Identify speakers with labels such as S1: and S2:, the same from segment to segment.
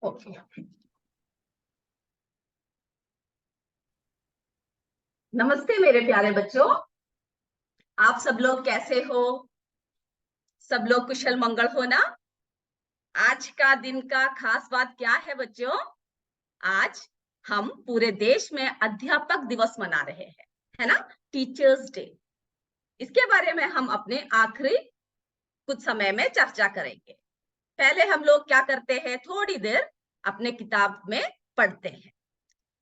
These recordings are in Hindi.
S1: ओके। नमस्ते मेरे प्यारे बच्चों, आप सब लोग कैसे हो? सब लोग कुशल मंगल हो ना? आज का दिन का खास बात क्या है बच्चों? आज हम पूरे देश में अध्यापक दिवस मना रहे हैं, है ना? Teachers day. इसके बारे में हम अपने आखिरी कुछ समय में चर्चा करेंगे। पहले हम लोग क्या करते हैं, थोड़ी देर अपने किताब में पढ़ते हैं,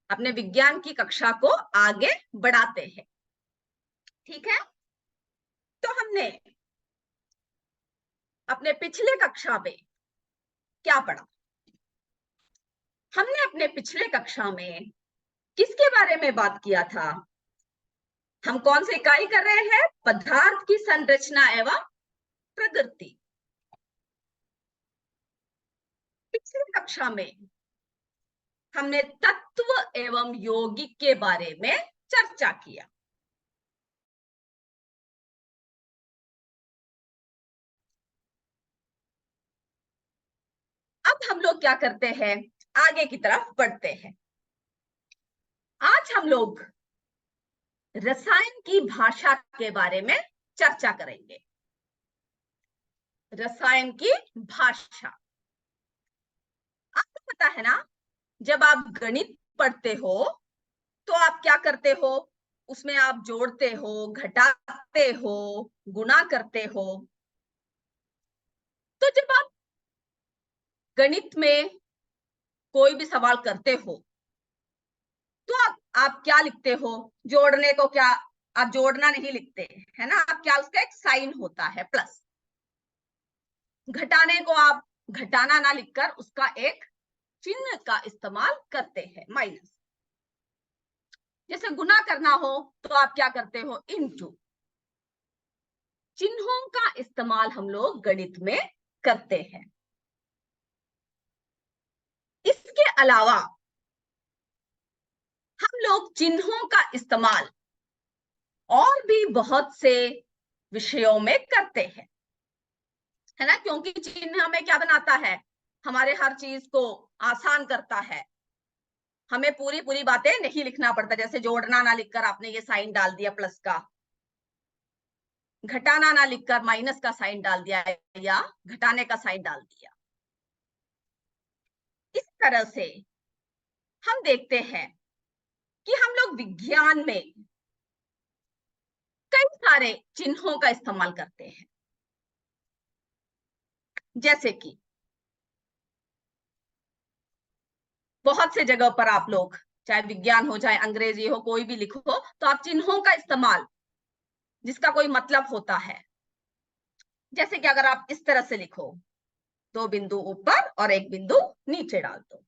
S1: अपने विज्ञान की कक्षा को आगे बढ़ाते हैं। ठीक है? तो हमने अपने पिछले कक्षा में क्या पढ़ा? हमने अपने पिछले कक्षा में किसके बारे में बात किया था? हम कौन सी इकाई कर रहे हैं? पदार्थ की संरचना एवं प्रकृति। पिछली कक्षा में हमने तत्व एवं यौगिक के बारे में चर्चा किया। अब हम लोग क्या करते हैं, आगे की तरफ बढ़ते हैं। आज हम लोग रसायन की भाषा के बारे में चर्चा करेंगे। रसायन की भाषा, आपको पता है ना, जब आप गणित पढ़ते हो तो आप क्या करते हो? उसमें आप जोड़ते हो, घटाते हो, गुणा करते हो। तो जब आप गणित में कोई भी सवाल करते हो तो आप क्या लिखते हो? जोड़ने को क्या आप जोड़ना नहीं लिखते, है ना? आप क्या, उसका एक साइन होता है प्लस। घटाने को आप घटाना ना लिखकर उसका एक चिन्ह का इस्तेमाल करते हैं, माइनस। जैसे गुना करना हो तो आप क्या करते हो? इनटू। चिन्हों का इस्तेमाल हम लोग गणित में करते हैं। इसके अलावा हम लोग चिन्हों का इस्तेमाल और भी बहुत से विषयों में करते हैं, है ना? क्योंकि चिन्ह हमें क्या बनाता है? हमारे हर चीज को आसान करता है। हमें पूरी पूरी बातें नहीं लिखना पड़ता। जैसे जोड़ना ना लिखकर आपने ये साइन डाल दिया प्लस का, घटाना ना लिखकर माइनस का साइन डाल दिया या घटाने का साइन डाल दिया। इस तरह से हम देखते हैं कि हम लोग विज्ञान में कई सारे चिन्हों का इस्तेमाल करते हैं। जैसे कि बहुत से जगह पर आप लोग, चाहे विज्ञान हो चाहे अंग्रेजी हो, कोई भी लिखो तो आप चिन्हों का इस्तेमाल, जिसका कोई मतलब होता है, जैसे कि अगर आप इस तरह से लिखो, 2 बिंदु ऊपर और 1 बिंदु नीचे डाल दो,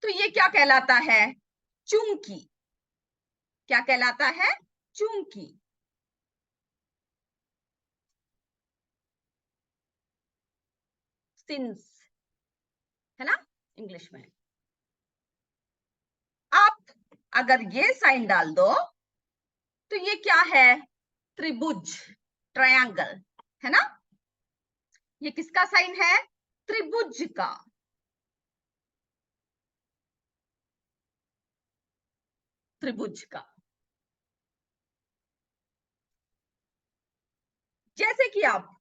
S1: तो ये क्या कहलाता है? चूंकि। क्या कहलाता है? चूंकि। सिंस, है ना इंग्लिश में। आप अगर ये साइन डाल दो तो ये क्या है? त्रिभुज, ट्रायंगल, है ना? ये किसका साइन है? त्रिभुज का। त्रिभुज का। जैसे कि आप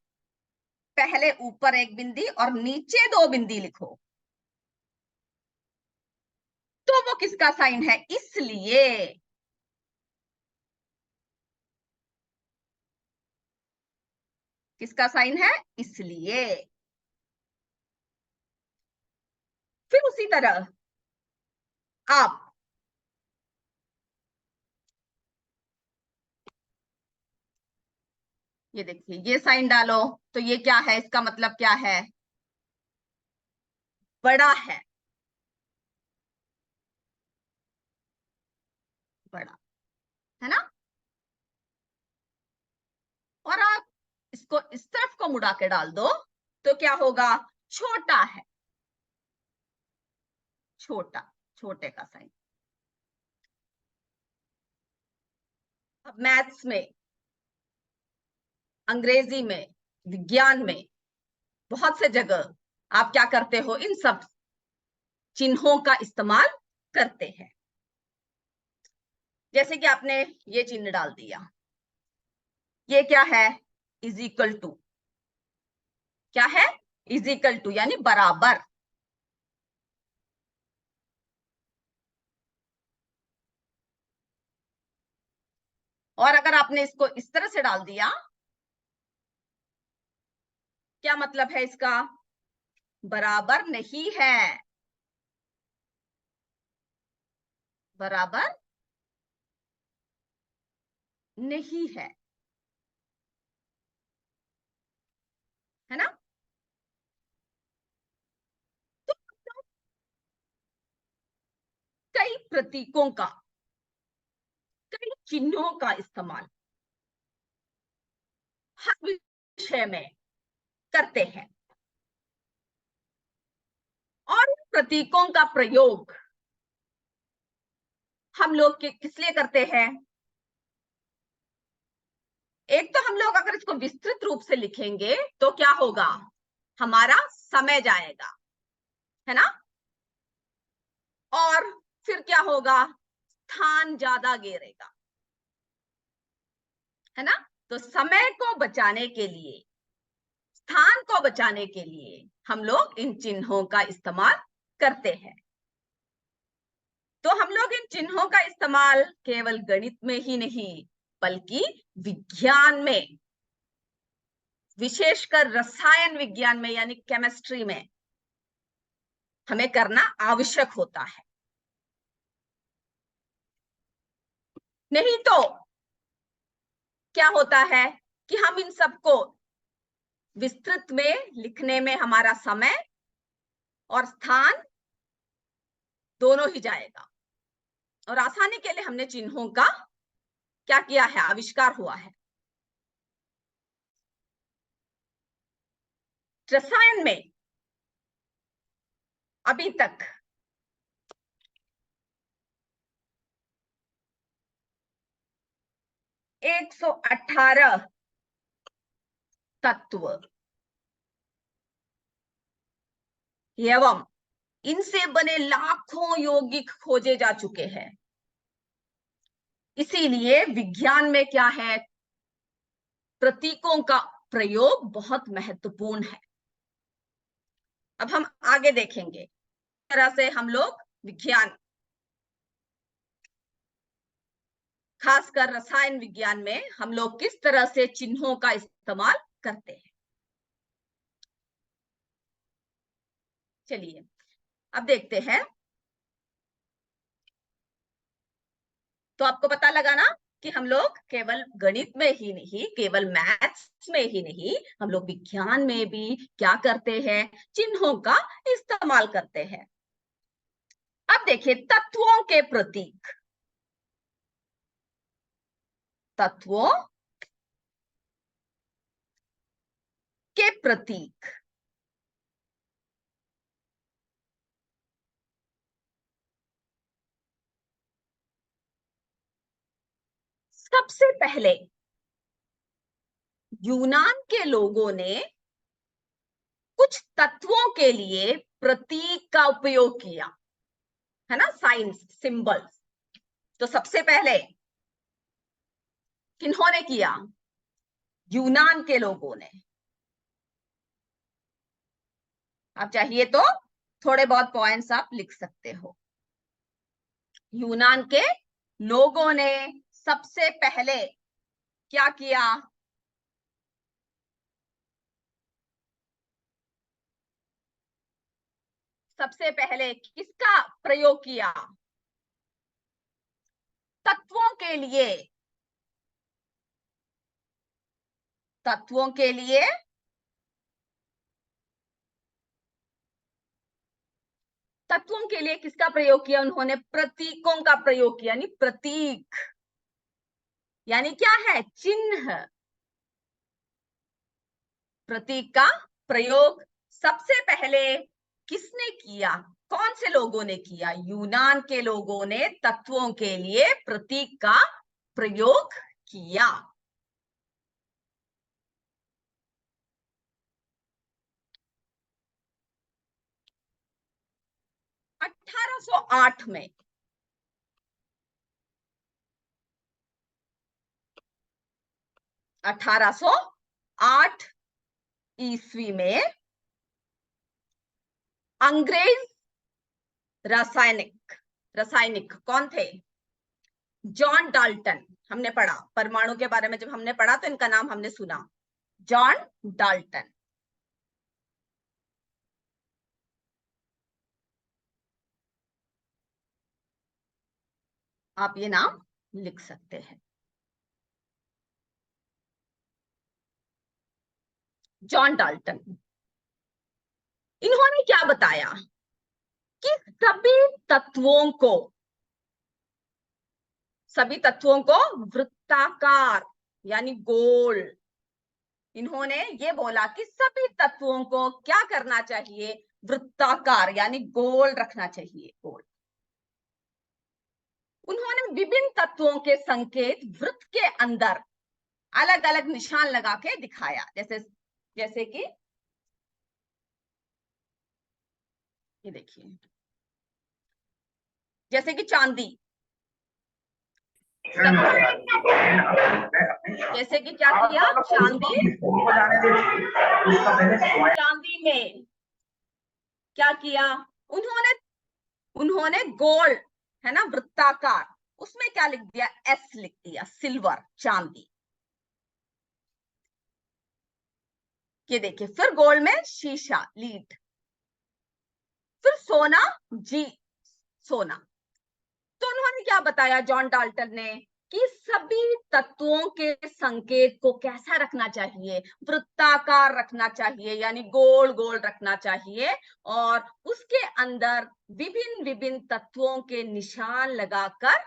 S1: पहले ऊपर 1 बिंदी और नीचे 2 बिंदी लिखो तो वो किसका साइन है? इसलिए। किसका साइन है? इसलिए। फिर उसी तरह आप ये देखिए, ये साइन डालो तो ये क्या है? इसका मतलब क्या है? बड़ा है। बड़ा, है ना? और आप इसको इस तरफ को मुड़ा के डाल दो तो क्या होगा? छोटा है। छोटा, छोटे का साइन। अब मैथ्स में, अंग्रेजी में, विज्ञान में बहुत से जगह आप क्या करते हो, इन सब चिन्हों का इस्तेमाल करते हैं। जैसे कि आपने ये चिन्ह डाल दिया, ये क्या है, इज इक्वल टू, क्या है, इज इक्वल टू यानी बराबर। और अगर आपने इसको इस तरह से डाल दिया, क्या मतलब है इसका, बराबर नहीं है, बराबर नहीं है ना। तो कई प्रतीकों का, कई चिन्हों का इस्तेमाल हर विषय में करते हैं, और इन प्रतीकों का प्रयोग हम लोग किस लिए करते हैं। एक तो हम लोग अगर इसको विस्तृत रूप से लिखेंगे तो क्या होगा, हमारा समय जाएगा, है ना। और फिर क्या होगा, स्थान ज्यादा घेरेगा, है ना। तो समय को बचाने के लिए, स्थान को बचाने के लिए हम लोग इन चिन्हों का इस्तेमाल करते हैं। तो हम लोग इन चिन्हों का इस्तेमाल केवल गणित में ही नहीं, बल्कि विज्ञान में, विशेषकर रसायन विज्ञान में यानी केमिस्ट्री में हमें करना आवश्यक होता है। नहीं तो क्या होता है कि हम इन सबको विस्तृत में लिखने में हमारा समय और स्थान दोनों ही जाएगा, और आसानी के लिए हमने चिन्हों का क्या किया है, आविष्कार हुआ है। रसायन में अभी तक 118 तत्व एवं इनसे बने लाखों यौगिक खोजे जा चुके हैं। इसीलिए विज्ञान में क्या है, प्रतीकों का प्रयोग बहुत महत्वपूर्ण है। अब हम आगे देखेंगे इस तरह से हम लोग विज्ञान, खासकर रसायन विज्ञान में हम लोग किस तरह से चिन्हों का इस्तेमाल करते हैं। चलिए अब देखते हैं। तो आपको पता लगा ना कि हम लोग केवल गणित में ही नहीं, केवल मैथ्स में ही नहीं, हम लोग विज्ञान में भी क्या करते हैं, चिन्हों का इस्तेमाल करते हैं। अब देखिए तत्वों के प्रतीक, तत्वों के प्रतीक। सबसे पहले यूनान के लोगों ने कुछ तत्वों के लिए प्रतीक का उपयोग किया, है ना, साइंस, सिंबल्स। तो सबसे पहले किन्होंने किया, यूनान के लोगों ने। आप चाहिए तो थोड़े बहुत पॉइंट्स आप लिख सकते हो। यूनान के लोगों ने सबसे पहले क्या किया, सबसे पहले किसका प्रयोग किया, तत्वों के लिए, तत्वों के लिए तत्वों के लिए किसका प्रयोग किया, उन्होंने प्रतीकों का प्रयोग किया। यानी प्रतीक यानी क्या है, चिन्ह। प्रतीक का प्रयोग सबसे पहले किसने किया, कौन से लोगों ने किया, यूनान के लोगों ने तत्वों के लिए प्रतीक का प्रयोग किया। 1808 में 1808 ईस्वी में अंग्रेज रासायनिक कौन थे? John Dalton. हमने पढ़ा परमाणु के बारे में, जब हमने पढ़ा तो इनका नाम हमने सुना, जॉन डाल्टन। आप ये नाम लिख सकते हैं, जॉन डाल्टन। इन्होंने क्या बताया कि सभी तत्वों को वृत्ताकार यानी गोल, इन्होंने ये बोला कि सभी तत्वों को क्या करना चाहिए? वृत्ताकार यानी गोल रखना चाहिए, गोल। उन्होंने विभिन्न तत्वों के संकेत वृत्त के अंदर अलग अलग निशान लगा के दिखाया, जैसे कि ये देखिए, जैसे कि चांदी, जैसे कि क्या किया? चांदी में क्या किया उन्होंने गोल है ना, वृत्ताकार, उसमें क्या लिख दिया? एस लिख दिया, सिल्वर, चांदी। ये देखिए, फिर गोल्ड में शीशा, लीड, फिर सोना, जी, सोना। तो उन्होंने क्या बताया जॉन डाल्टन ने कि सभी तत्वों के संकेत को कैसा रखना चाहिए? वृत्ताकार रखना चाहिए, यानी गोल गोल रखना चाहिए, और उसके अंदर विभिन्न विभिन्न तत्वों के निशान लगाकर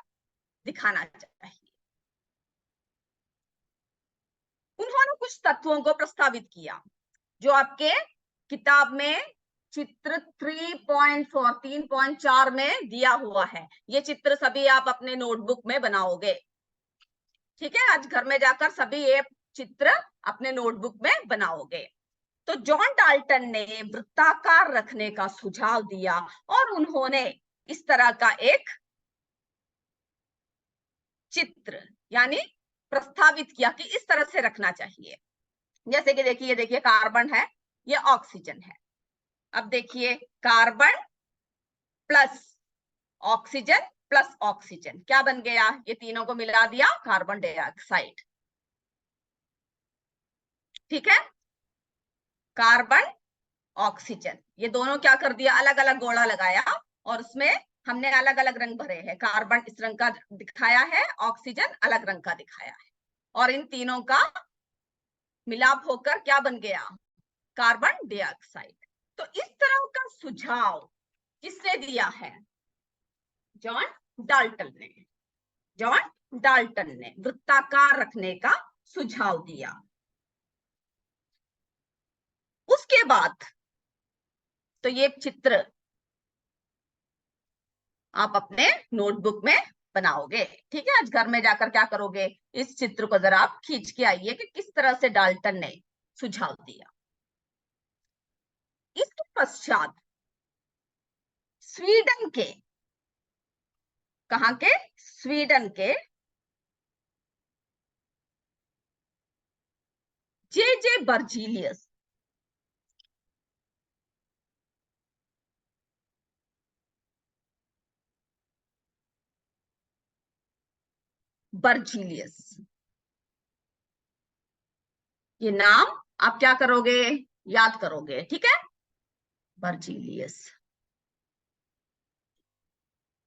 S1: दिखाना चाहिए। उन्होंने कुछ तत्वों को प्रस्तावित किया जो आपके किताब में चित्र 3.14.4 में दिया हुआ है। ये चित्र सभी आप अपने नोटबुक में बनाओगे, ठीक है? आज घर में जाकर सभी ये चित्र अपने नोटबुक में बनाओगे। तो जॉन डाल्टन ने वृत्ताकार रखने का सुझाव दिया और उन्होंने इस तरह का एक चित्र यानी प्रस्तावित किया कि इस तरह से रखना चाहिए। जैसे कि देखिए, ये देखिए कार्बन है, ये ऑक्सीजन है। अब देखिए, carbon plus oxygen plus oxygen क्या बन गया? ये तीनों को मिला दिया, कार्बन डाइऑक्साइड, ठीक है? कार्बन ऑक्सीजन, ये दोनों क्या कर दिया? अलग अलग गोला लगाया और उसमें हमने अलग अलग रंग भरे हैं। कार्बन इस रंग का दिखाया है, ऑक्सीजन अलग रंग का दिखाया है, और इन तीनों का मिलाप होकर क्या बन गया? Carbon dioxide. तो इस तरह का सुझाव किसने दिया है? जॉन डाल्टन ने। जॉन डाल्टन ने वृत्ताकार रखने का सुझाव दिया। उसके बाद तो ये चित्र आप अपने नोटबुक में बनाओगे, ठीक है? आज घर में जाकर क्या करोगे? इस चित्र को जरा आप खींच के आइए कि किस तरह से डाल्टन ने सुझाव दिया। इसके पश्चात स्वीडन के, कहां के? स्वीडन के जे बर्जीलियस, बर्जीलियस, ये नाम आप क्या करोगे? याद करोगे, ठीक है? बर्जीलियस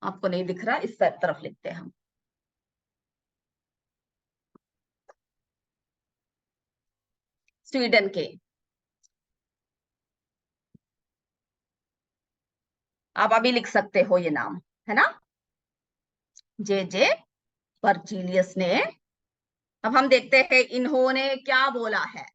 S1: आपको नहीं दिख रहा, इस तरफ लिखते हैं हम। स्वीडन के, आप अभी लिख सकते हो ये नाम, है ना? जे बर्जीलियस ने। अब हम देखते हैं इन्होंने क्या बोला है।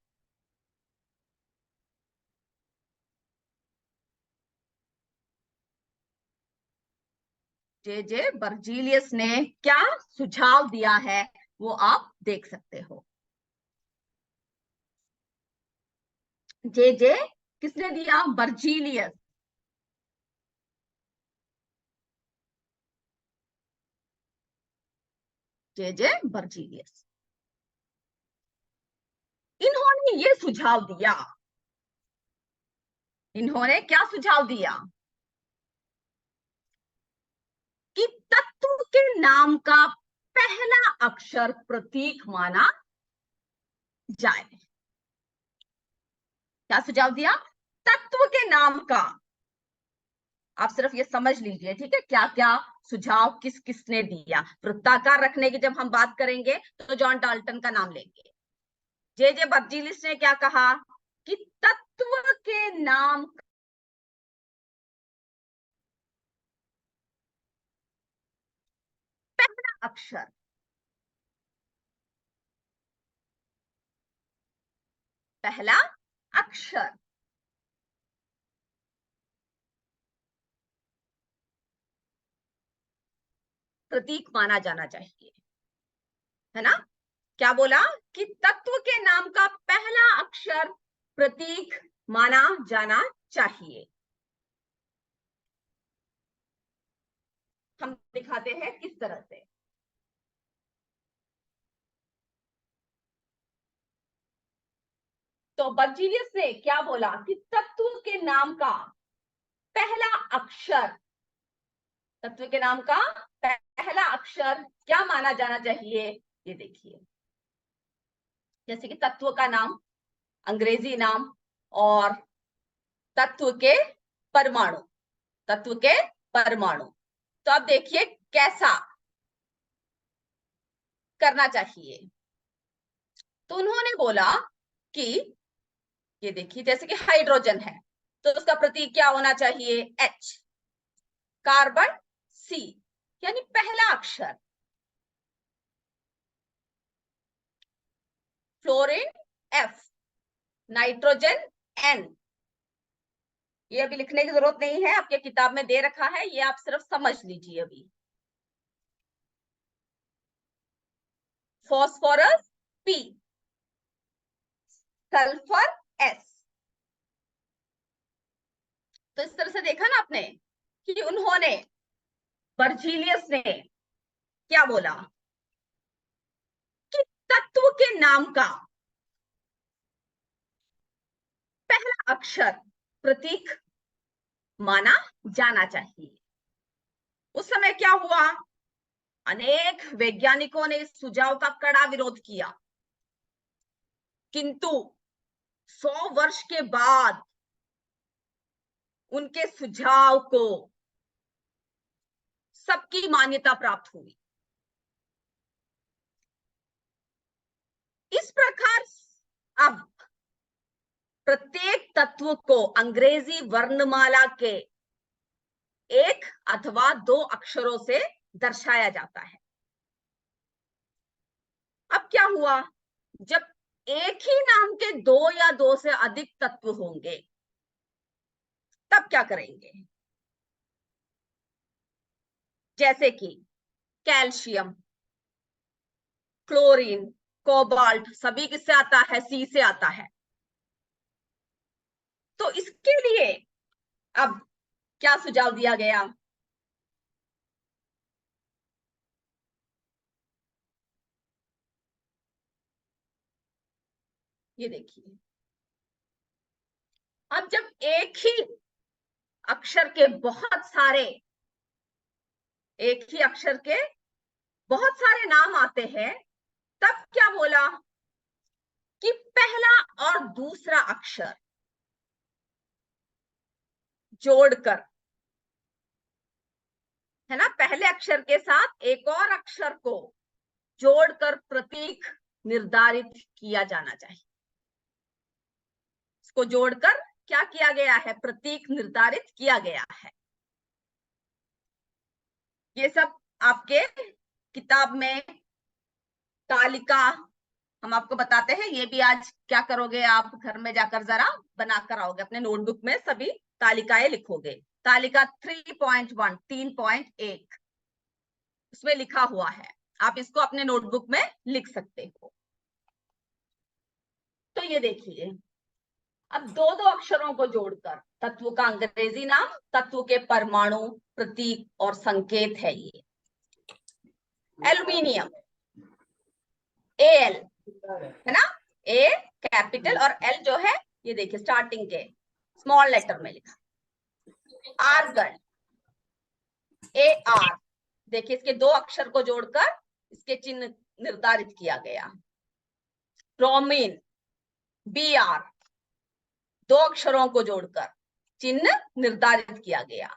S1: जे बर्जीलियस ने क्या सुझाव दिया है वो आप देख सकते हो। जे किसने दिया? बर्जीलियस। जे बर्जीलियस। इन्होंने ये सुझाव दिया, इन्होंने क्या सुझाव दिया कि तत्व के नाम का पहला अक्षर प्रतीक माना जाए। क्या सुझाव दिया? तत्व के नाम का, आप सिर्फ ये समझ लीजिए, ठीक है, क्या क्या सुझाव किस किसने दिया। वृत्ताकार रखने की जब हम बात करेंगे तो जॉन डाल्टन का नाम लेंगे। जे बर्जीलियस ने क्या कहा कि तत्व के नाम पहला अक्षर, पहला अक्षर प्रतीक माना जाना चाहिए, है ना। क्या बोला कि तत्व के नाम का पहला अक्षर प्रतीक माना जाना चाहिए। हम दिखाते हैं किस तरह से। तो बर्जीलियस ने क्या बोला कि तत्व के नाम का पहला अक्षर, तत्व के नाम का पहला अक्षर क्या माना जाना चाहिए। ये देखिए, जैसे कि तत्व का नाम, अंग्रेजी नाम, और तत्व के परमाणु, तत्व के परमाणु। तो अब देखिए कैसा करना चाहिए। तो उन्होंने बोला कि ये देखिए, जैसे कि हाइड्रोजन है तो उसका प्रतीक क्या होना चाहिए, H। कार्बन C, यानी पहला अक्षर। Fluorine F, nitrogen N। ये अभी लिखने की जरूरत नहीं है, आपके किताब में दे रखा है, ये आप सिर्फ समझ लीजिए अभी। Phosphorus P, sulphur S। तो इस तरह से देखा ना आपने कि उन्होंने, बर्जीलियस ने क्या बोला कि तत्व के नाम का पहला अक्षर प्रतीक माना जाना चाहिए। उस समय क्या हुआ, अनेक वैज्ञानिकों ने इस सुझाव का कड़ा विरोध किया, किंतु 100 वर्ष के बाद उनके सुझाव को सबकी मान्यता प्राप्त हुई। इस प्रकार अब प्रत्येक तत्व को अंग्रेजी वर्णमाला के एक अथवा 2 अक्षरों से दर्शाया जाता है। अब क्या हुआ, जब एक ही नाम के 2 या 2 से अधिक तत्व होंगे तब क्या करेंगे। जैसे कि कैल्शियम, क्लोरीन, कोबाल्ट, सभी किससे आता है, सी से आता है। तो इसके लिए अब क्या सुझाव दिया गया, ये देखिए, अब जब एक ही अक्षर के बहुत सारे, एक ही अक्षर के बहुत सारे नाम आते हैं, तब क्या बोला कि पहला और दूसरा अक्षर जोड़कर, है ना, पहले अक्षर के साथ एक और अक्षर को जोड़कर प्रतीक निर्धारित किया जाना चाहिए। इसको जोड़कर क्या किया गया है, प्रतीक निर्धारित किया गया है। ये सब आपके किताब में तालिका हम आपको बताते हैं। ये भी आज क्या करोगे, आप घर में जाकर जरा बनाकर आओगे, अपने नोटबुक में सभी तालिकाएं लिखोगे। तालिका 3.1, 3.1 उसमें लिखा हुआ है, आप इसको अपने नोटबुक में लिख सकते हो। तो ये देखिए, अब 2-2 अक्षरों को जोड़कर तत्व का अंग्रेजी नाम, तत्व के परमाणु, प्रतीक और संकेत है ये। एल्यूमिनियम, एल है ना, ए कैपिटल और एल जो है ये देखिए स्टार्टिंग के स्मॉल लेटर में लिखा। आर्गन, ए आर, देखिए इसके दो अक्षर को जोड़कर इसके चिन्ह निर्धारित किया गया। ब्रोमीन, बी आर, दो अक्षरों को जोड़कर चिन्ह निर्धारित किया गया।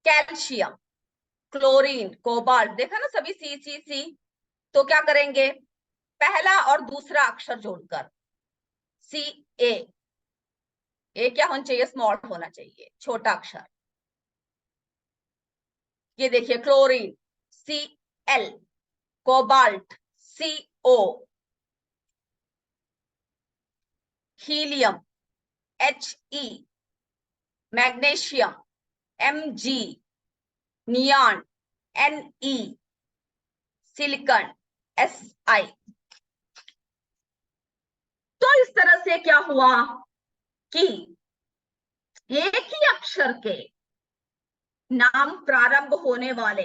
S1: कैल्शियम, क्लोरीन, कोबाल्ट, देखा ना सभी सी सी सी, तो क्या करेंगे पहला और दूसरा अक्षर जोड़कर सी ए, ए क्या होना चाहिए स्मॉल होना चाहिए, छोटा अक्षर। ये देखिए chlorine C L, cobalt C O, helium H E, magnesium M G, neon N E, silicon S I. तो इस तरह से क्या हुआ कि एक ही अक्षर के नाम प्रारंभ होने वाले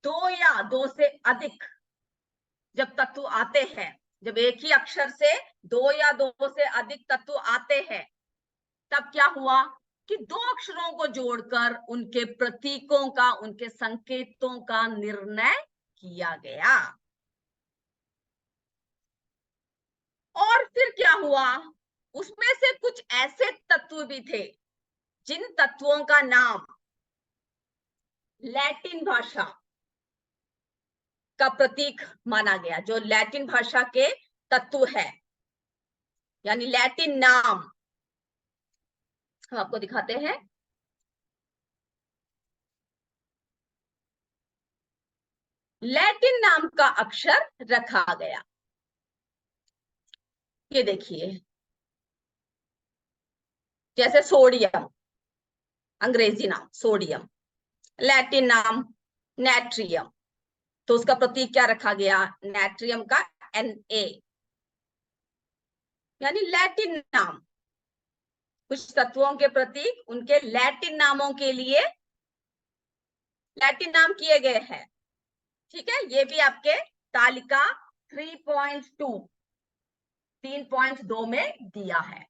S1: दो या दो से अधिक जब तत्व आते हैं, जब एक ही अक्षर से दो या दो से अधिक तत्व आते हैं, तब क्या हुआ कि दो अक्षरों को जोड़कर उनके प्रतीकों का, उनके संकेतों का निर्णय किया गया। और फिर क्या हुआ, उसमें से कुछ ऐसे तत्व भी थे जिन तत्वों का नाम लैटिन भाषा का प्रतीक माना गया, जो लैटिन भाषा के तत्व है, यानी लैटिन नाम हम आपको दिखाते हैं। लैटिन नाम का अक्षर रखा गया, ये देखिए जैसे सोडियम, अंग्रेजी नाम सोडियम, लैटिन नाम नेट्रियम, तो उसका प्रतीक क्या रखा गया, नेट्रियम का Na, यानी लैटिन नाम, कुछ तत्वों के प्रतीक उनके लैटिन नामों के लिए लैटिन नाम किए गए हैं। ठीक है, ये भी आपके तालिका 3.2 3.2 में दिया है।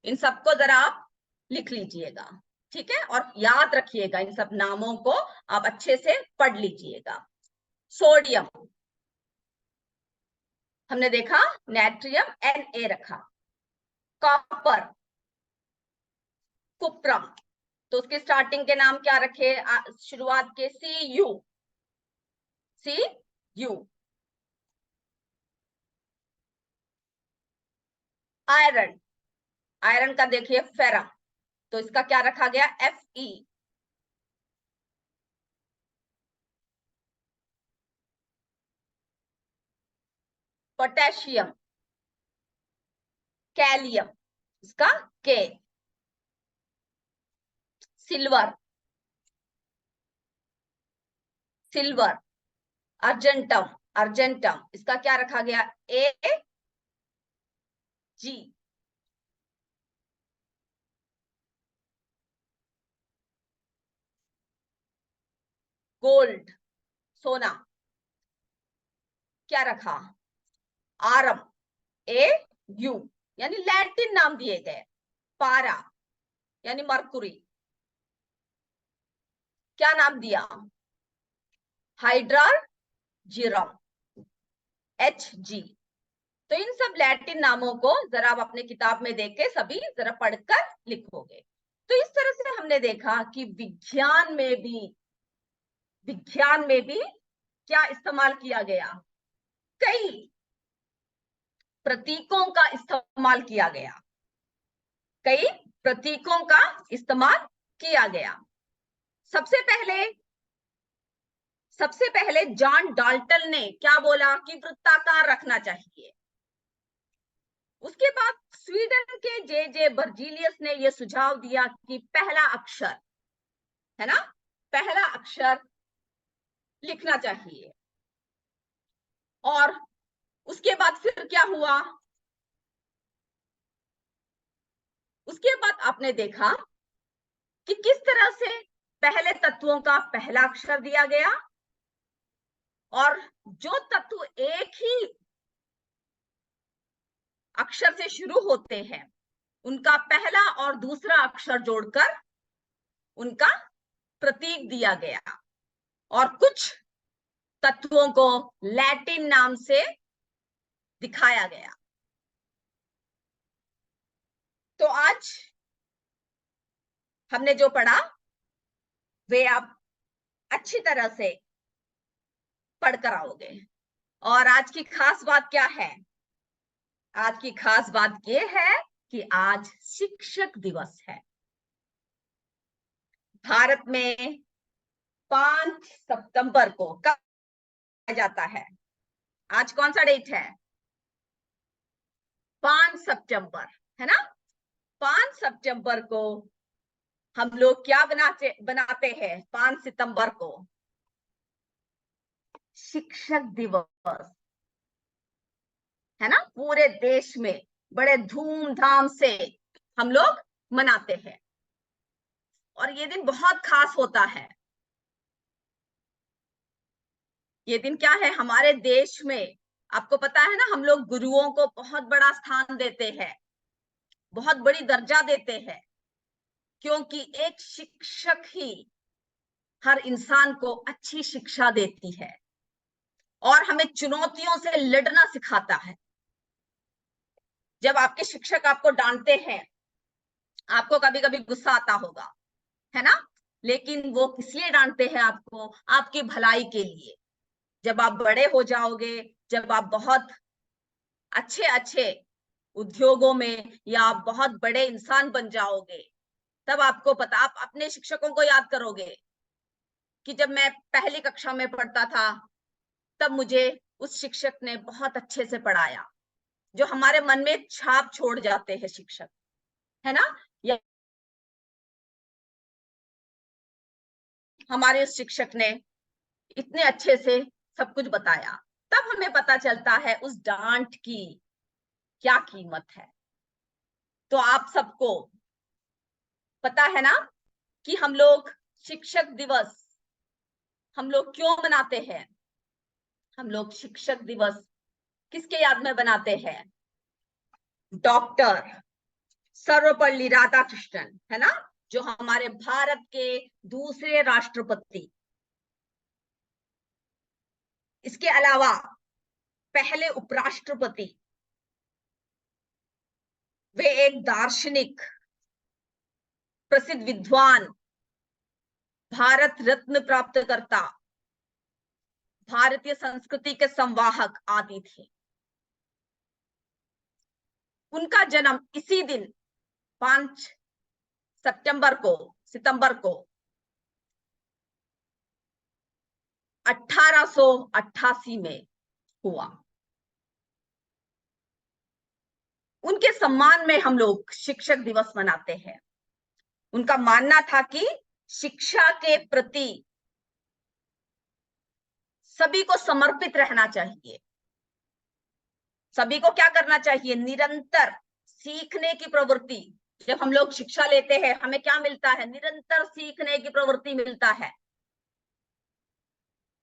S1: इन सबको जरा आप लिख लीजिएगा, ठीक है, और याद रखिएगा, इन सब नामों को आप अच्छे से पढ़ लीजिएगा। सोडियम हमने देखा, नेट्रियम Na रखा। कॉपर, कुप्रम, तो उसके स्टार्टिंग के नाम क्या रखे, शुरुआत के Cu, आयरन, आयरन का देखिए फेरम, तो इसका क्या रखा गया Fe। पोटेशियम, कैलियम, इसका K। Silver, silver, argentum, argentum, इसका क्या रखा गया Ag। गोल्ड, सोना, क्या रखा आरम, Au, यानी लैटिन नाम दिए गए। पारा यानी मरकुरी, क्या नाम दिया हाइड्रोजीरम, Hg। तो इन सब लैटिन नामों को जरा आप अपने किताब में देख के सभी जरा पढ़कर लिखोगे। तो इस तरह से हमने देखा कि विज्ञान में भी क्या इस्तेमाल किया गया, कई प्रतीकों का इस्तेमाल किया गया, कई प्रतीकों का इस्तेमाल किया गया। सबसे पहले जॉन डाल्टन ने क्या बोला कि वृत्ताकार रखना चाहिए। उसके बाद स्वीडन के जे बर्जीलियस ने यह सुझाव दिया कि पहला अक्षर है ना, पहला अक्षर लिखना चाहिए। और उसके बाद फिर क्या हुआ, उसके बाद आपने देखा कि किस तरह से पहले तत्वों का पहला अक्षर दिया गया, और जो तत्व एक ही अक्षर से शुरू होते हैं उनका पहला और दूसरा अक्षर जोड़कर उनका प्रतीक दिया गया और कुछ तत्वों को लैटिन नाम से दिखाया गया। तो आज हमने जो पढ़ा वे आप अच्छी तरह से पढ़कर आओगे। और आज की खास बात क्या है? आज की खास बात यह है कि आज शिक्षक दिवस है। भारत में 5 सितंबर को कब मनाया जाता है? आज कौन सा डेट है? 5 सितंबर, है ना? 5 सितंबर को हम लोग क्या बनाते हैं? 5 सितंबर को शिक्षक दिवस, है ना? पूरे देश में बड़े धूमधाम से हम लोग मनाते हैं और ये दिन बहुत खास होता है। ये दिन क्या है हमारे देश में? आपको पता है ना, हम लोग गुरुओं को बहुत बड़ा स्थान देते हैं, बहुत बड़ी दर्जा देते हैं, क्योंकि एक शिक्षक ही हर इंसान को अच्छी शिक्षा देती है और हमें चुनौतियों से लड़ना सिखाता है। जब आपके शिक्षक आपको डांटते हैं, आपको कभी कभी गुस्सा आता होगा, है ना? लेकिन वो किस लिए डांटते हैं आपको? आपकी भलाई के लिए। जब आप बड़े हो जाओगे, जब आप बहुत अच्छे अच्छे उद्योगों में या आप बहुत बड़े इंसान बन जाओगे, तब आपको पता, आप अपने शिक्षकों को याद करोगे कि जब मैं पहली कक्षा में पढ़ता था तब मुझे उस शिक्षक ने बहुत अच्छे से पढ़ाया। जो हमारे मन में छाप छोड़ जाते हैं शिक्षक, है ना? या हमारे उस शिक्षक ने इतने अच्छे से सब कुछ बताया, तब हमें पता चलता है उस डांट की क्या कीमत है। तो आप सबको पता है ना कि हम लोग शिक्षक दिवस हम लोग क्यों मनाते हैं? हम लोग शिक्षक दिवस किसके याद में बनाते हैं? डॉक्टर सर्वपल्ली राधाकृष्णन, है ना? जो हमारे भारत के दूसरे राष्ट्रपति। इसके अलावा पहले उपराष्ट्रपति, वे एक दार्शनिक, प्रसिद्ध विद्वान, भारत रत्न प्राप्तकर्ता, भारतीय संस्कृति के संवाहक आदि थे। उनका जन्म इसी दिन 5 सितंबर को 1888 में हुआ। उनके सम्मान में हम लोग शिक्षक दिवस मनाते हैं। उनका मानना था कि शिक्षा के प्रति सभी को समर्पित रहना चाहिए। सभी को क्या करना चाहिए? निरंतर सीखने की प्रवृत्ति। जब हम लोग शिक्षा लेते हैं हमें क्या मिलता है? निरंतर सीखने की प्रवृत्ति मिलता है।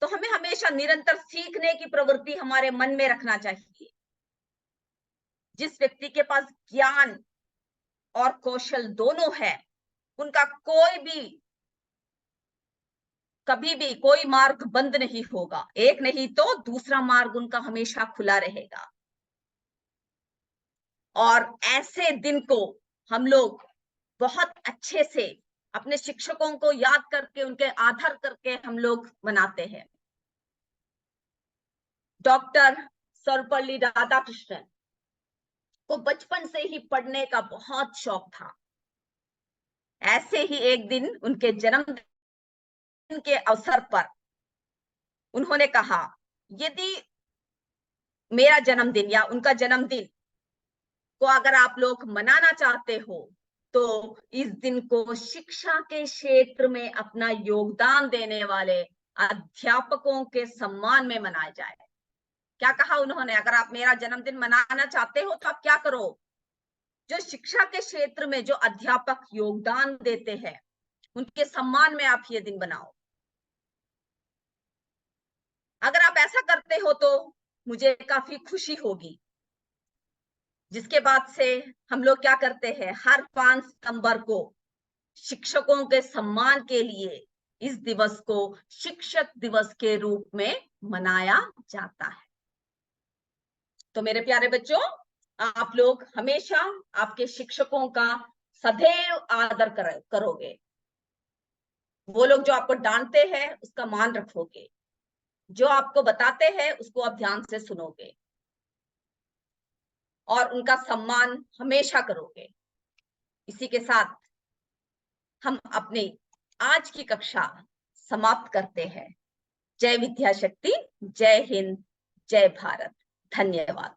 S1: तो हमें हमेशा निरंतर सीखने की प्रवृत्ति हमारे मन में रखना चाहिए। जिस व्यक्ति के पास ज्ञान और कौशल दोनों है, उनका कभी भी कोई मार्ग बंद नहीं होगा। एक नहीं तो दूसरा मार्ग उनका हमेशा खुला रहेगा। और ऐसे दिन को हम लोग बहुत अच्छे से अपने शिक्षकों को याद करके, उनके आदर करके हम लोग मनाते हैं। डॉक्टर सर्वपल्ली राधाकृष्णन को बचपन से ही पढ़ने का बहुत शौक था। ऐसे ही एक दिन उनके जन्मदिन के अवसर पर उन्होंने कहा, यदि मेरा जन्मदिन या उनका जन्मदिन को अगर आप लोग मनाना चाहते हो तो इस दिन को शिक्षा के क्षेत्र में अपना योगदान देने वाले अध्यापकों के सम्मान में मनाया जाए। क्या कहा उन्होंने? अगर आप मेरा जन्मदिन मनाना चाहते हो तो आप क्या करो? जो शिक्षा के क्षेत्र में जो अध्यापक योगदान देते हैं उनके सम्मान में आप ये दिन बनाओ। अगर आप ऐसा करते हो तो मुझे काफी खुशी होगी। जिसके बाद से हम लोग क्या करते हैं, हर 5 सितंबर को शिक्षकों के सम्मान के लिए इस दिवस को शिक्षक दिवस के रूप में मनाया जाता है। तो मेरे प्यारे बच्चों, आप लोग हमेशा आपके शिक्षकों का सदैव आदर करोगे। वो लोग जो आपको डांटते हैं उसका मान रखोगे, जो आपको बताते हैं उसको आप ध्यान से सुनोगे और उनका सम्मान हमेशा करोगे। इसी के साथ हम अपनी आज की कक्षा समाप्त करते हैं। जय विद्या शक्ति, जय हिंद, जय भारत। धन्यवाद।